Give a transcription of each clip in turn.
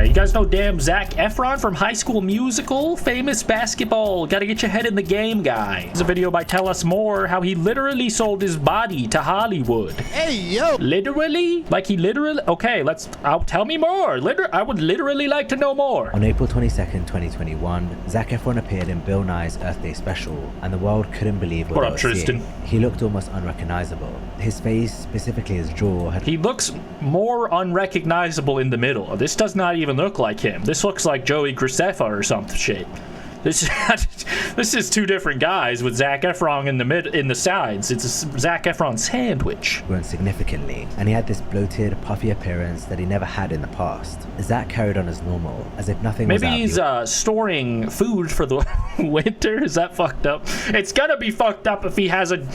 You guys know damn Zac Efron from High School Musical? Famous basketball, gotta get your head in the game guy. There's a video by Tell Us More, how he literally sold his body to Hollywood. Hey, yo! Literally? Like he literally? Okay, tell me more. I would literally like to know more. On April 22nd, 2021, Zac Efron appeared in Bill Nye's Earth Day special, and the world couldn't believe what What they up, were Tristan? seeing. He looked almost unrecognizable. His face, specifically his jaw, had... He looks more unrecognizable in the middle. This does not even look like him. This looks like Joey Graceffa or some shit. This is two different guys with Zac Efron in the sides. It's a Zac Efron sandwich. grown significantly, and he had this bloated, puffy appearance that he never had in the past. Zac carried on as normal, as if nothing was out Maybe of the he's storing food for the winter. Is that fucked up? It's gonna be fucked up if he has a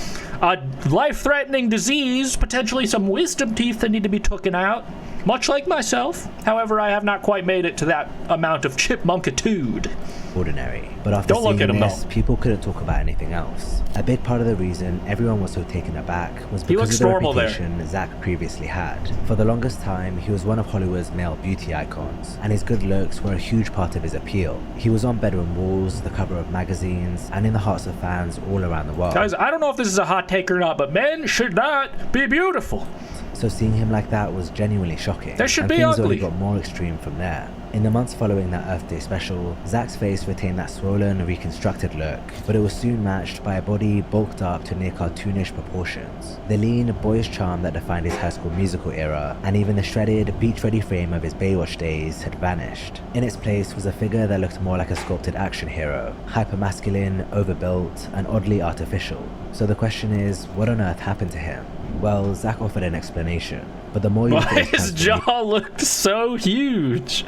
life-threatening disease, potentially some wisdom teeth that need to be taken out. Much like myself. However, I have not quite made it to that amount of chipmunkitude. ordinary. But after Don't look seeing at him, this, though. people couldn't talk about anything else. A big part of the reason everyone was so taken aback was He because looks of the normal there. reputation Zac previously had. For the longest time, he was one of Hollywood's male beauty icons, and his good looks were a huge part of his appeal. He was on bedroom walls, the cover of magazines, and in the hearts of fans all around the world. Guys, I don't know if this is a hot take or not, but men should not be beautiful. So seeing him like that was genuinely shocking. They should and be things ugly. only got more extreme from there. In the months following that Earth Day special, Zac's face retained that swollen, reconstructed look, but it was soon matched by a body bulked up to near cartoonish proportions. The lean, boyish charm that defined his High School Musical era, and even the shredded, beach-ready frame of his Baywatch days had vanished. In its place was a figure that looked more like a sculpted action hero, hyper-masculine, overbuilt, and oddly artificial. So the question is, what on earth happened to him? Well, Zac offered an explanation, but the more you look at His jaw looked so huge.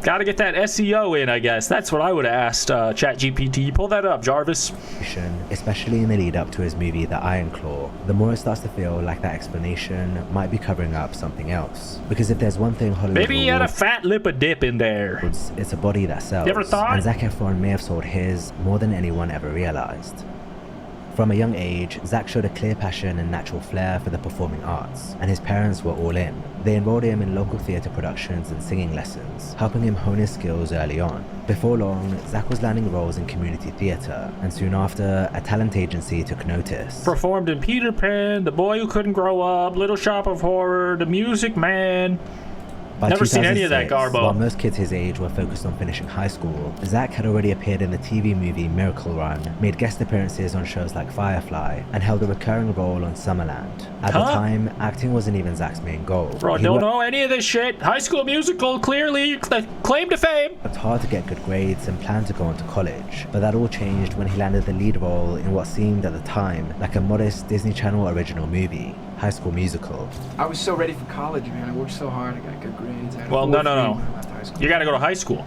Gotta get that SEO in, I guess. That's what I would have asked ChatGPT. Pull that up, Jarvis. especially in the lead up to his movie The Iron Claw, the more it starts to feel like that explanation might be covering up something else. Because if there's one thing Hollywood Maybe he had a rewards, fat lip of dip in there. it's a body that sells. You ever thought? And Zac Efron may have sold his more than anyone ever realized. From a young age, Zac showed a clear passion and natural flair for the performing arts, and his parents were all in. They enrolled him in local theatre productions and singing lessons, helping him hone his skills early on. Before long, Zac was landing roles in community theatre, and soon after, a talent agency took notice. Performed in Peter Pan, The Boy Who Couldn't Grow Up, Little Shop of Horror, The Music Man. By Never seen any of that 2006, garbo. While most kids his age were focused on finishing high school, Zac had already appeared in the TV movie Miracle Run, made guest appearances on shows like Firefly, and held a recurring role on Summerland. At the time, acting wasn't even Zac's main goal. Bro, He don't worked know any of this shit. High School Musical, clearly claim to fame. hard to get good grades and planned to go on to college, but that all changed when he landed the lead role in what seemed at the time like a modest Disney Channel original movie, High School Musical. I was so ready for college, man. I worked so hard. I got good grades. I had a Well, 4.3 no. when I left high school. You gotta go to high school.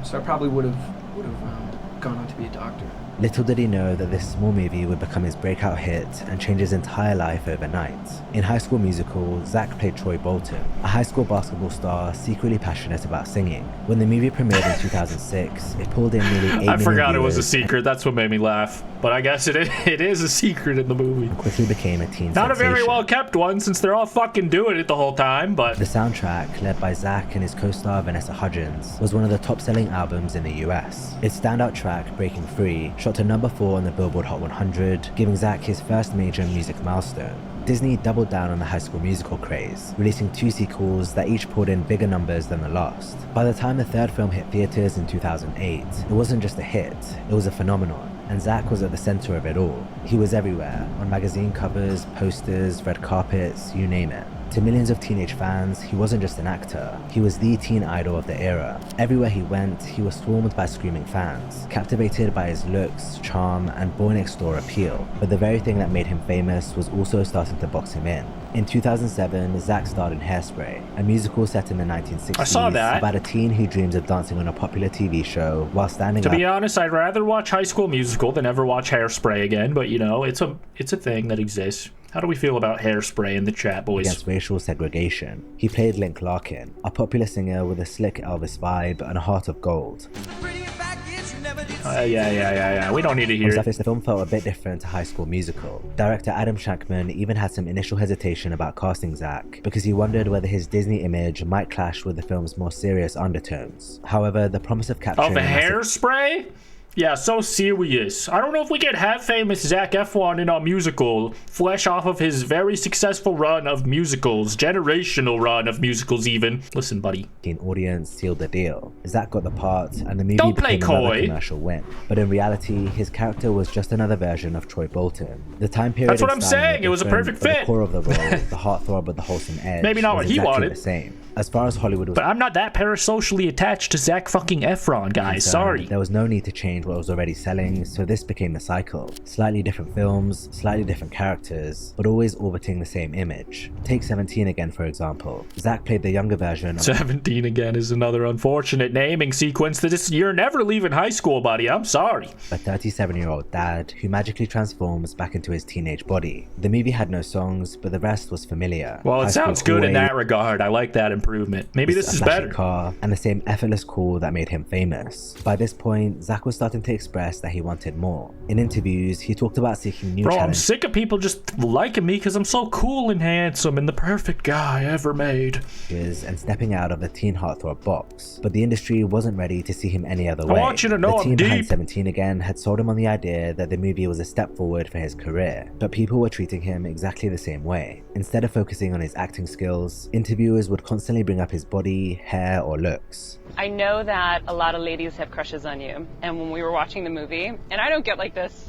So I probably would have gone on to be a doctor. Little did he know that this small movie would become his breakout hit and change his entire life overnight. In High School Musical, Zac played Troy Bolton, a high school basketball star secretly passionate about singing. When the movie premiered in 2006, it pulled in nearly 8 million I forgot it was a viewers secret. That's what made me laugh. But I guess it is a secret in the movie. and quickly became a teen Not a very sensation. well kept one, since they're all fucking doing it the whole time, but The soundtrack, led by Zac and his co-star Vanessa Hudgens, was one of the top-selling albums in the US. Its standout track, Breaking Free, shot to number 4 on the Billboard Hot 100, giving Zac his first major music milestone. Disney doubled down on the High School Musical craze, releasing 2 sequels that each pulled in bigger numbers than the last. By the time the third film hit theaters in 2008, it wasn't just a hit, it was a phenomenon, and Zac was at the center of it all. He was everywhere, on magazine covers, posters, red carpets, you name it. To millions of teenage fans, he wasn't just an actor, he was the teen idol of the era. Everywhere he went, he was swarmed by screaming fans, captivated by his looks, charm, and boy-next-door appeal. But the very thing that made him famous was also starting to box him in. In 2007, Zac starred in Hairspray, a musical set in the 1960s I saw that. about a teen who dreams of dancing on a popular TV show while standing to up be honest, I'd rather watch High School Musical than ever watch Hairspray again, but you know, it's a thing that exists. How do we feel about Hairspray in the chat, boys? against racial segregation. He played Link Larkin, a popular singer with a slick Elvis vibe and a heart of gold. Bringing it back is Yeah. We don't need to hear it. The film felt a bit different to High School Musical. Director Adam Shankman even had some initial hesitation about casting Zac because he wondered whether his Disney image might clash with the film's more serious undertones. However, the promise of capturing... Oh, the hairspray? Yeah, so serious. I don't know if we could have famous Zac Efron in a musical flesh off of his very successful run of musicals, generational run of musicals even. Listen, buddy. The audience sealed the deal. Zac got the part, and the movie Don't play became another coy. commercial win. But in reality, his character was just another version of Troy Bolton. The time period. That's what and I'm style were saying. It was a different, perfect but fit. The core of the role, the heartthrob with the wholesome edge, Maybe not was what he exactly wanted. the same. As far as Hollywood was But I'm not that parasocially attached to Zac fucking Efron, guys. concerned, Sorry. there was no need to change what was already selling, so this became the cycle. Slightly different films, slightly different characters, but always orbiting the same image. Take 17 again, for example. Zac played the younger version of 17 again is another unfortunate naming sequence that is, you're never leaving high school, buddy. I'm sorry. a 37-year-old dad who magically transforms back into his teenage body. The movie had no songs, but the rest was familiar. Well, it High school sounds good in hallway, that regard. I like that improvement. Maybe this a is flashy better. car, and the same effortless call that made him famous. By this point, Zac was starting to express that he wanted more. In interviews, he talked about seeking new Bro, I'm challenges sick of people just liking me because I'm so cool and handsome and the perfect guy ever made. and stepping out of the teen heartthrob box. But the industry wasn't ready to see him any other I way. want you to know the I'm team behind deep. 17 again had sold him on the idea that the movie was a step forward for his career, but people were treating him exactly the same way. Instead of focusing on his acting skills, interviewers would constantly bring up his body, hair, or looks. I know that a lot of ladies have crushes on you, and when we were watching the movie, and I don't get like this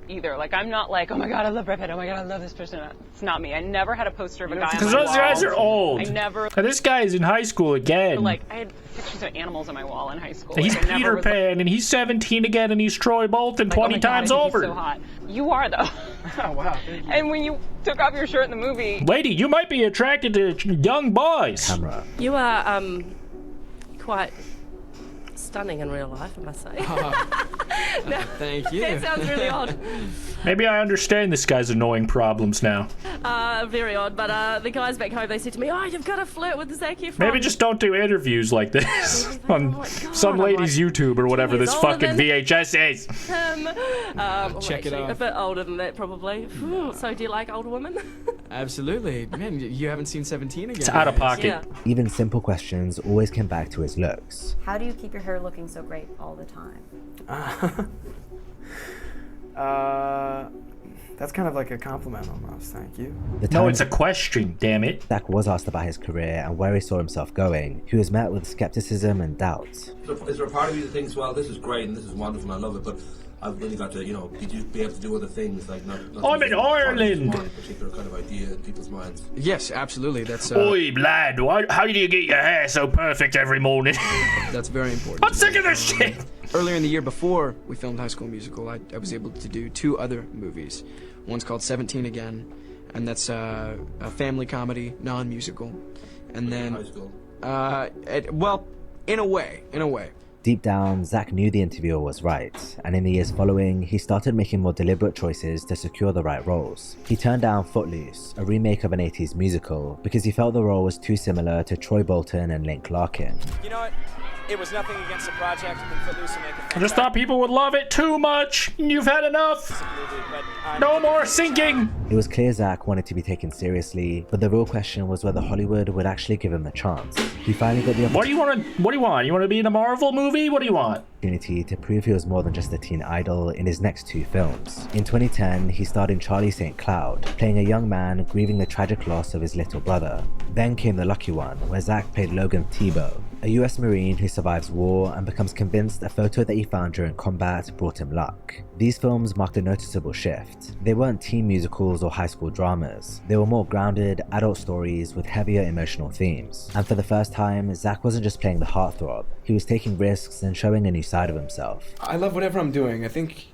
either. Like, I'm not like, oh my god, I love Brad Pitt, oh my god, I love this person. It's not me. I never had a poster of a guy on my Because wall. those guys are old. I never, And this guy is in high school again. like, I had pictures of animals on my wall in high school. He's Like, I never Peter was like, Pan, and he's 17 again, and he's Troy Bolton like, oh 20 my God, times I think over. he's so hot. You are, though. Oh, wow. Thank you. And when you took off your shirt in the movie, Lady, you might be attracted to young boys. Camera. You are quite stunning in real life, I must say. Thank you. That sounds really odd. Maybe I understand this guy's annoying problems now. Very odd. But the guys back home, they said to me, "Oh, you've got to flirt with Zac Efron." Maybe just don't do interviews like this Oh on my God, some I'm lady's like YouTube or whatever 10 years this older fucking than VHS is. Check it actually, out. a bit older than that, probably. So, do you like older women? Absolutely. Man, you haven't seen 17 again. It's out of pocket. Yeah. Even simple questions always came back to his looks. How do you keep your hair looking so great all the time? That's kind of like a compliment almost, thank you. The No, time it's a question, damn it. Zac was asked about his career and where he saw himself going, he was met with skepticism and doubt. Is there a part of you that thinks, well, this is great and this is wonderful and I love it, but I've really got to, be able to do other things, like not I'm in Ireland. One particular kind of idea in people's minds. Yes, absolutely. That's Oi, lad, how do you get your hair so perfect every morning? that's very important. I'm sick of this shit. Earlier in the year before we filmed High School Musical, I was able to do 2 other movies. One's called 17 Again, and that's a family comedy, non-musical. And then, High school. well, in a way. Deep down, Zac knew the interviewer was right, and in the years following, he started making more deliberate choices to secure the right roles. He turned down Footloose, a remake of an 80s musical, because he felt the role was too similar to Troy Bolton and Link Larkin. You know what? It was nothing against the project. I think Footloose will make a I just thought people would love it too much. You've had enough. movie, but No more sinking. It was clear Zac wanted to be taken seriously, but the real question was whether Hollywood would actually give him the chance. He finally got the What do you want? You want to be in a Marvel movie? What do you want? opportunity to prove he was more than just a teen idol in his next 2 films. In 2010, he starred in Charlie St. Cloud, playing a young man grieving the tragic loss of his little brother. Then came The Lucky One, where Zac played Logan Tebow, a US Marine who survives war and becomes convinced a photo that he found during combat brought him luck. These films marked a noticeable shift. They weren't teen musicals or high school dramas. They were more grounded, adult stories with heavier emotional themes. And for the first time, Zac wasn't just playing the heartthrob. He was taking risks and showing a new side of himself. I love whatever I'm doing. I think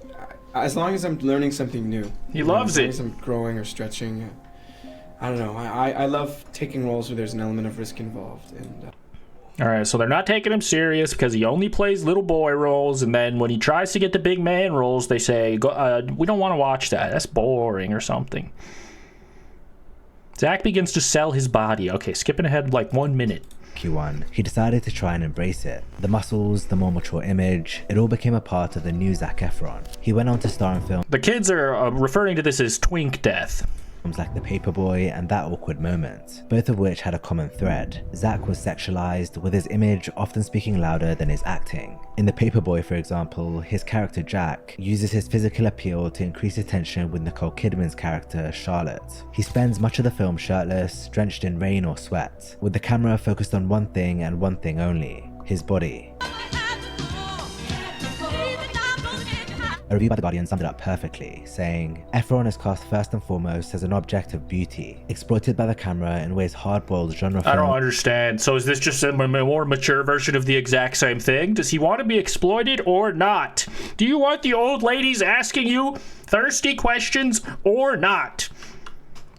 as long as I'm learning something new. He loves as long it. as I'm growing or stretching. I don't know. I love taking roles where there's an element of risk involved. And All right, so they're not taking him serious because he only plays little boy roles, and then when he tries to get the big man roles, they say, we don't want to watch that. That's boring or something. Zac begins to sell his body. Okay, skipping ahead like 1 minute. bulky one, he decided to try and embrace it. The muscles, the more mature image, it all became a part of the new Zac Efron. He went on to star in films The kids are referring to this as twink death. like The Paperboy and That Awkward Moment, both of which had a common thread. Zac was sexualized, with his image often speaking louder than his acting. In The Paperboy, for example, his character Jack uses his physical appeal to increase attention with Nicole Kidman's character Charlotte. He spends much of the film shirtless, drenched in rain or sweat, with the camera focused on one thing and one thing only: his body. A review by The Guardian summed it up perfectly, saying, Efron is cast first and foremost as an object of beauty, exploited by the camera in ways hard-boiled genre I don't understand. So is this just a more mature version of the exact same thing? Does he want to be exploited or not? Do you want the old ladies asking you thirsty questions or not?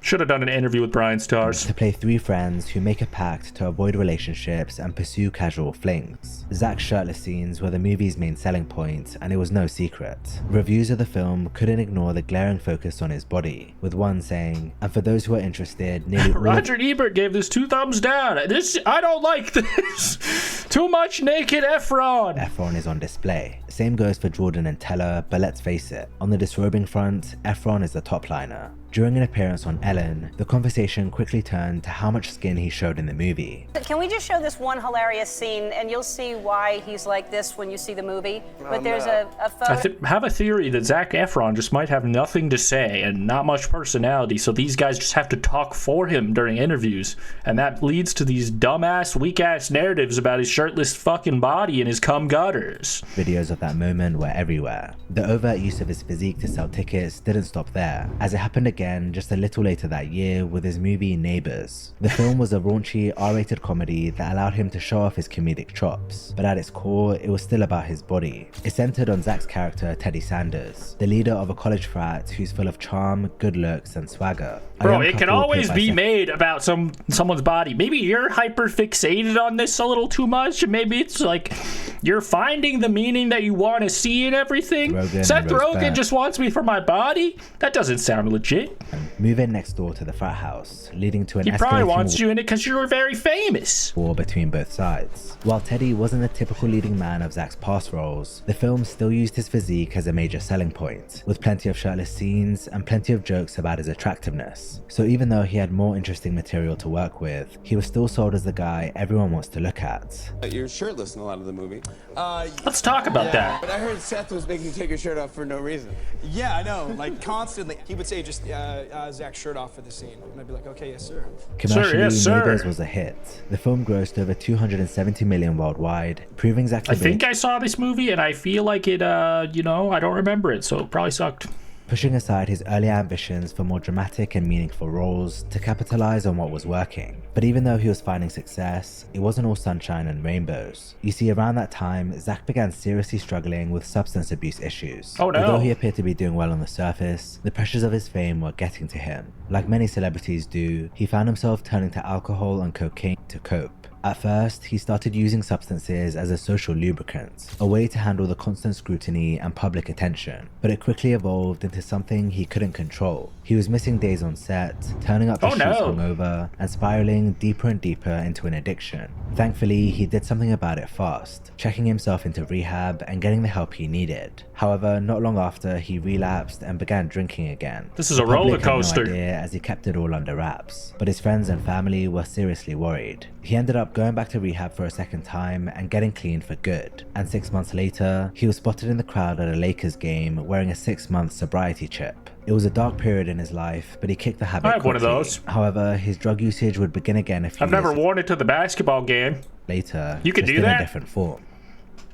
Should have done an interview with Brian Stars. To play three friends who make a pact to avoid relationships and pursue casual flings. Zac's shirtless scenes were the movie's main selling point, and it was no secret. Reviews of the film couldn't ignore the glaring focus on his body, with one saying, and for those who are interested, nearly all Roger Ebert gave this 2 thumbs down. I don't like this. Too much naked Efron. Efron is on display. Same goes for Jordan and Teller, but let's face it, on the disrobing front, Efron is the top liner. During an appearance on Ellen, the conversation quickly turned to how much skin he showed in the movie. Can we just show this one hilarious scene, and you'll see why he's like this when you see the movie? But there's a photo. I have a theory that Zac Efron just might have nothing to say and not much personality, so these guys just have to talk for him during interviews, and that leads to these dumbass, weak-ass narratives about his shirtless fucking body and his cum gutters. Videos of that moment were everywhere. The overt use of his physique to sell tickets didn't stop there, as it happened again just a little later that year with his movie Neighbours. The film was a raunchy, R-rated comedy that allowed him to show off his comedic chops, but at its core, it was still about his body. It centered on Zac's character Teddy Sanders, the leader of a college frat who's full of charm, good looks, and swagger. Bro, it can always be made about someone's body. Maybe you're hyper fixated on this a little too much, and maybe it's like you're finding the meaning that you want to see in everything. Seth Rogen just wants me for my body? That doesn't sound legit. Move in next door to the frat house, leading to an He probably wants you in it because you're very famous. War between both sides. While Teddy wasn't the typical leading man of Zac's past roles, the film still used his physique as a major selling point, with plenty of shirtless scenes and plenty of jokes about his attractiveness. So even though he had more interesting material to work with, he was still sold as the guy everyone wants to look at. You're shirtless in a lot of the movie. Let's talk about that. But I heard Seth was making you take your shirt off for no reason. Yeah, I know. Like, constantly. He would say, just, Zach's shirt off for the scene. And I'd be like, okay, yes, sir. Commercially, yes, sir. Neighbours was a hit. The film grossed over 270 million worldwide, proving Zac's I think I saw this movie, and I feel like it, I don't remember it, so it probably sucked. Pushing aside his earlier ambitions for more dramatic and meaningful roles to capitalize on what was working. But even though he was finding success, it wasn't all sunshine and rainbows. You see, around that time, Zac began seriously struggling with substance abuse issues. Oh no! Although he appeared to be doing well on the surface, the pressures of his fame were getting to him. Like many celebrities do, he found himself turning to alcohol and cocaine to cope. At first, he started using substances as a social lubricant, a way to handle the constant scrutiny and public attention, but it quickly evolved into something he couldn't control. He was missing days on set, turning up to shoots hungover, and spiraling deeper and deeper into an addiction. Thankfully, he did something about it fast, checking himself into rehab and getting the help he needed. However, not long after, he relapsed and began drinking again. This is a roller coaster. No idea, as he kept it all under wraps, but his friends and family were seriously worried. He ended up going back to rehab for a second time and getting clean for good. And 6 months later, he was spotted in the crowd at a Lakers game wearing a 6-month sobriety chip. It was a dark period in his life, but he kicked the habit I have quickly. one of those. However, his drug usage would begin again a few I've never worn it to the basketball game. Later, you could just do in that? a different form.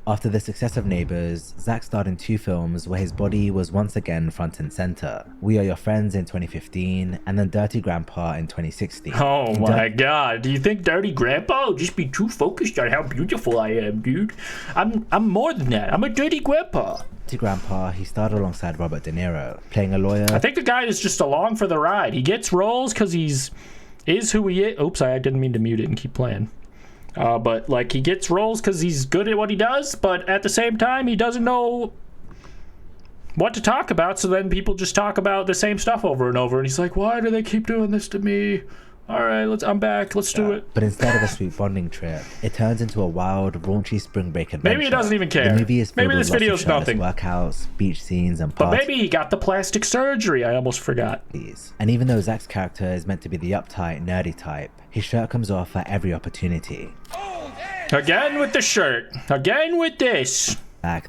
After the success of Neighbours, Zac starred in 2 films where his body was once again front and center. We Are Your Friends in 2015, and then Dirty Grandpa in 2016. Oh my god, do you think Dirty Grandpa will just be too focused on how beautiful I am, dude? I'm more than that. I'm a dirty grandpa. Dirty Grandpa, he starred alongside Robert De Niro, playing a lawyer. I think the guy is just along for the ride. He gets roles because is who he is. Oops, I didn't mean to mute it and keep playing. But like he gets roles because he's good at what he does, but at the same time he doesn't know what to talk about, so then people just talk about the same stuff over and over, and he's like, why do they keep doing this to me? All right, I'm back. Let's do it. But instead of a sweet bonding trip, it turns into a wild, raunchy spring break adventure. Maybe he doesn't even care. The movie is filled Maybe with this lots video's of shirtless nothing. workouts, beach scenes, and But parties. maybe he got the plastic surgery. I almost forgot. And even though Zac's character is meant to be the uptight, nerdy type, his shirt comes off at every opportunity. Again with the shirt. Again with this.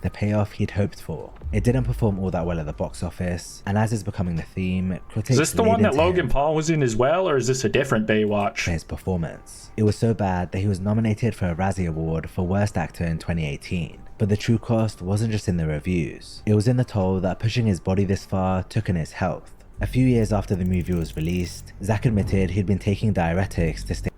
The payoff he'd hoped for. It didn't perform all that well at the box office, and as is becoming the theme, critics Is this the laid one that into Logan him Paul was in as well, or is this a different Baywatch? for his performance. It was so bad that he was nominated for a Razzie Award for Worst Actor in 2018. But the true cost wasn't just in the reviews. It was in the toll that pushing his body this far took on his health. A few years after the movie was released, Zac admitted he'd been taking diuretics to stay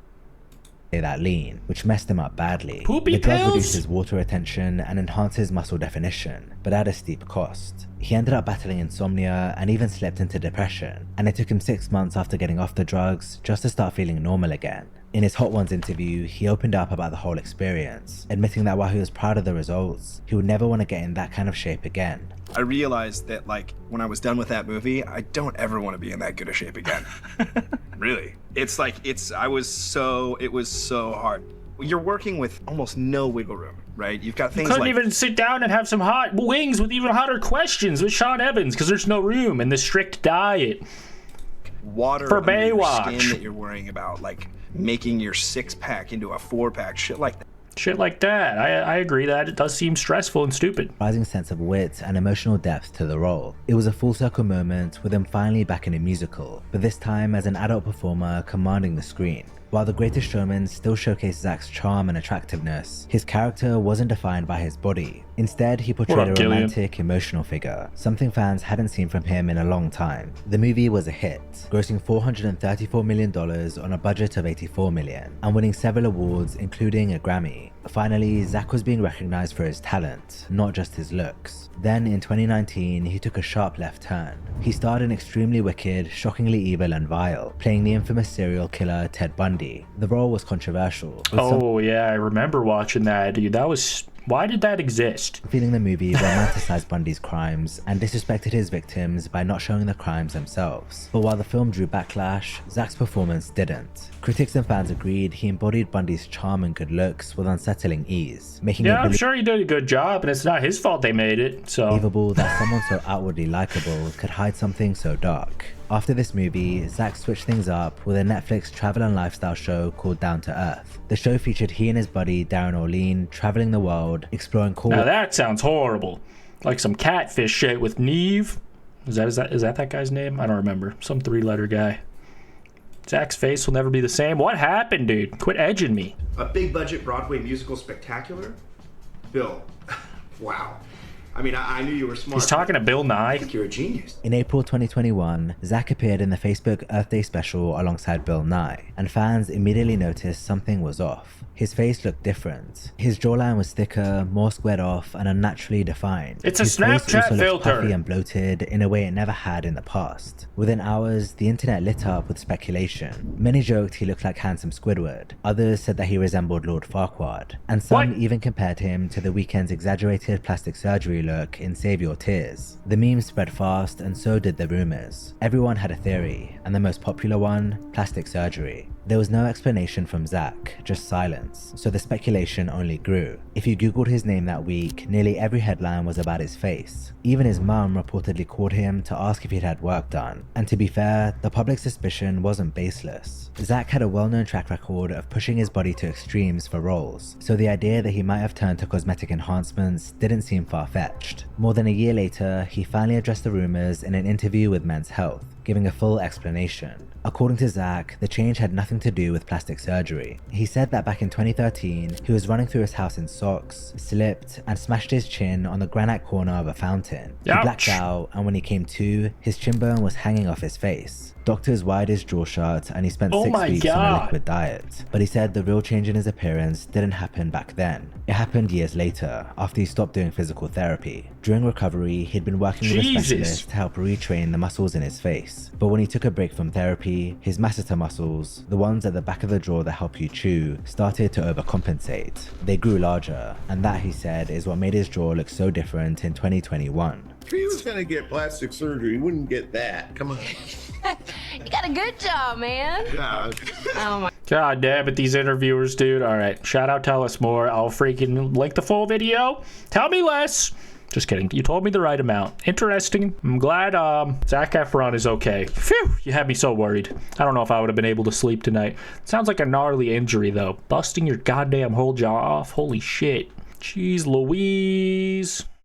that lean, which messed him up badly. Poopy the drug pills? reduces water retention and enhances muscle definition, but at a steep cost. He ended up battling insomnia and even slipped into depression, and it took him 6 months after getting off the drugs just to start feeling normal again. In his Hot Ones interview, he opened up about the whole experience, admitting that while he was proud of the results, he would never want to get in that kind of shape again. I realized that, like, when I was done with that movie, I don't ever want to be in that good a shape again. Really. It's like, it was so hard. You're working with almost no wiggle room, right? You've got things Couldn't like... even sit down and have some hot wings with even hotter questions with Sean Evans because there's no room in this strict diet. Water for under your Baywatch. skin that you're worrying about, like making your 6-pack into a 4-pack, shit like that. Shit like that. I agree that it does seem stressful and stupid. Rising sense of wit and emotional depth to the role. It was a full circle moment with him finally back in a musical, but this time as an adult performer commanding the screen. While The Greatest Showman still showcased Zac's charm and attractiveness, his character wasn't defined by his body. Instead, he portrayed a romantic, emotional figure, something fans hadn't seen from him in a long time. The movie was a hit, grossing $434 million on a budget of $84 million, and winning several awards including a Grammy. Finally, Zac was being recognized for his talent, not just his looks. Then in 2019, he took a sharp left turn. He starred in Extremely Wicked, Shockingly Evil and Vile, playing the infamous serial killer Ted Bundy. The role was controversial. Oh yeah, I remember watching that, dude. That was... Why did that exist? Feeling the movie romanticized Bundy's crimes and disrespected his victims by not showing the crimes themselves. But while the film drew backlash, Zac's performance didn't. Critics and fans agreed he embodied Bundy's charm and good looks with unsettling ease, making it I'm sure he did a good job, and it's not his fault they made it, so... believable that someone so outwardly likable could hide something so dark. After this movie, Zac switched things up with a Netflix travel and lifestyle show called Down to Earth. The show featured he and his buddy Darren Orlean traveling the world, exploring cool... Now that sounds horrible. Like some catfish shit with Neve. Is that that guy's name? I don't remember. Some 3-letter guy. Zac's face will never be the same. What happened, dude? Quit edging me. A big budget Broadway musical spectacular? Bill, wow. I mean, I knew you were smart. He's talking to Bill Nye. I think you're a genius. In April 2021, Zac appeared in the Facebook Earth Day special alongside Bill Nye, and fans immediately noticed something was off. His face looked different. His jawline was thicker, more squared off, and unnaturally defined. It's a His face Snapchat also looked filter. puffy and bloated in a way it never had in the past. Within hours, the internet lit up with speculation. Many joked he looked like handsome Squidward. Others said that he resembled Lord Farquaad. And some even compared him to The Weeknd's exaggerated plastic surgery look in Save Your Tears. The memes spread fast, and so did the rumors. Everyone had a theory, and the most popular one, plastic surgery. There was no explanation from Zac, just silence, so the speculation only grew. If you googled his name that week, nearly every headline was about his face. Even his mum reportedly called him to ask if he'd had work done. And to be fair, the public suspicion wasn't baseless. Zac had a well-known track record of pushing his body to extremes for roles, so the idea that he might have turned to cosmetic enhancements didn't seem far-fetched. More than a year later, he finally addressed the rumors in an interview with Men's Health, giving a full explanation. According to Zac, the change had nothing to do with plastic surgery. He said that back in 2013, he was running through his house in socks, slipped, and smashed his chin on the granite corner of a fountain. He blacked out, and when he came to, his chin bone was hanging off his face. Doctors wired his jaw shut, and he spent 6 weeks on a liquid diet. But he said the real change in his appearance didn't happen back then. It happened years later, after he stopped doing physical therapy. During recovery, he'd been working with a specialist to help retrain the muscles in his face. But when he took a break from therapy, his masseter muscles, the ones at the back of the jaw that help you chew, started to overcompensate. They grew larger, and that, he said, is what made his jaw look so different in 2021. If he was gonna get plastic surgery, he wouldn't get that. Come on. You got a good job, man. Yeah. Oh my. God damn it, these interviewers, dude. All right, shout out, tell us more. I'll freaking link the full video. Tell me less. Just kidding. You told me the right amount. Interesting. I'm glad Zac Efron is okay. Phew, you had me so worried. I don't know if I would have been able to sleep tonight. Sounds like a gnarly injury, though. Busting your goddamn whole jaw off. Holy shit. Jeez Louise.